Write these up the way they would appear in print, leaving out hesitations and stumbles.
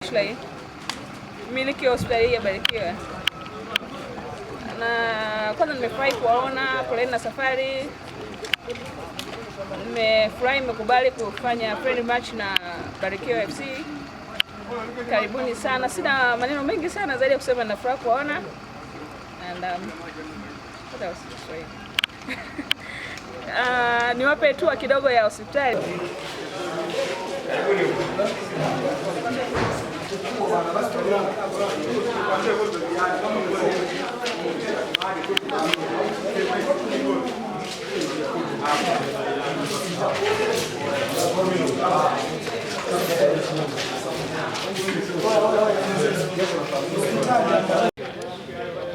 Ashley, mmiliki wa hospitali ya Barikiwa. Na kwanza nimefurahi kuwaona, poleni na safari. Nimefurahi mmekubali kufanya friendly match na Barikiwa FC. Karibuni sana. Sina maneno mengi sana zaidi ya kusema nafurahi kuwaona. And what else to say? Niwape tour kidogo ya hospitali.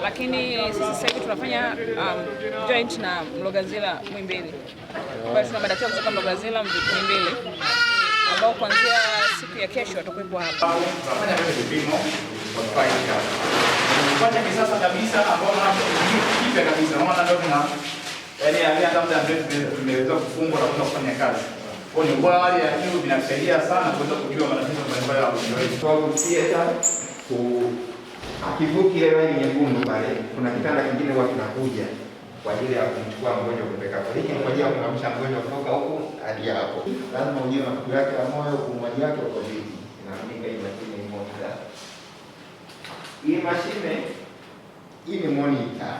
Lakini sasa hivi tunafanya joint na Mloganzila Muhimbili. Kwa hiyo tuna madaktari kutoka Mloganzila Muhimbili ambao kuanzia siku ya kesho watakuwepo hapa. Tunafanya vipimo kwa faida. Tunafanya kisasa kabisa ambao kipya kabisa. Maana ndio tuna yaani hata tumeweza kufungwa na kuweza kufanya kazi. Kwa hiyo bora hali ya juu vinasaidia sana kuweza kujua matatizo mbalimbali ya wagonjwa wetu. Kwa theater akivuki ile line nyekundu pale, kuna kitanda kingine huwa kinakuja kwa ajili ya kumchukua mgonjwa kupeleka poliki, kwa ajili ya kumhamisha mgonjwa kutoka huko hadi hapo. Lazima ujue mapigo yake ya moyo, upumuaji wake uko vipi. Inatumika hii mashine moja. Hii mashine hii ni monitor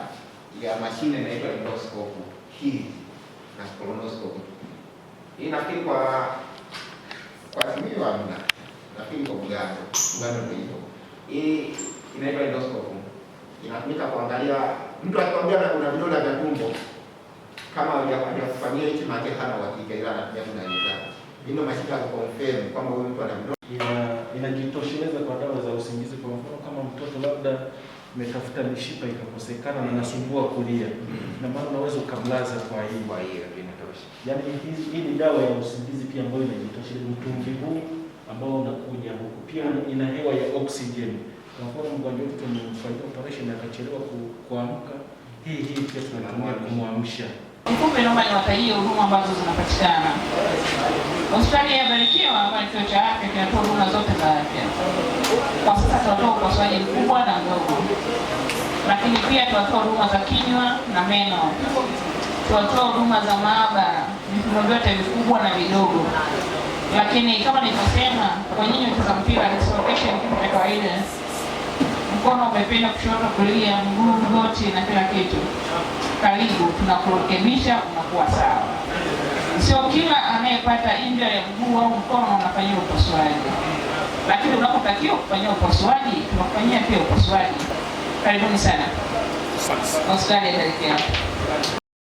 ya mashine inaitwa endoscope hii na colonoscope. Hii nafikiri kwa hiyo hamna. Nafikiri kwa mganga ndio hivyo. Hii inaitwa endoscope. Inatumika kuangalia mtu akikwambia una vidonda vya tumbo kama hajakufanyia hichi maana hana uhakika, ila anatumia kunaleta. Ndio mashine ya confirm kwamba huyu mtu ana vidonda. Inajitosheleza kwa dawa za usingizi. Kwa mfano kama mtoto labda umetafuta mishipa ikakosekana na nasumbua kulia, na maana unaweza ukablaza kwa hiyo inatosha. Yaani hii ni dawa ya usingizi pia ambayo inajitosheleza. Mtungi huu ambao unakuja huku pia ina hewa ya oxygen. Kwa mfano mgonjwa wetu tumemfanyia operation akachelewa kuamka, hii pia tunatumia kumwamsha. Mfupi naomba niwatajie huduma ambazo zinapatikana. Hospitali ya Barikiwa ambayo kituo cha afya kinatoa huduma zote za afya. Kwa sasa tunatoa upasuaji mkubwa na mdogo. Lakini pia tunatoa huduma za kinywa na meno. Tunatoa huduma za maabara, vipimo vyote vikubwa na vidogo. Lakini kama nilivyosema, kwa nyinyi mcheza mpira dislocation kitu cha kawaida. Mkono umepinda kushoto, kulia, mguu, goti na kila kitu. Karibu, tunakurekebisha, unakuwa sawa. Sio kila anayepata injury ya mguu au mkono anafanyia upasuaji. Lakini unapotakiwa kufanyia upasuaji, tunakufanyia pia upasuaji. Karibuni sana. Hospitali ya Barikiwa.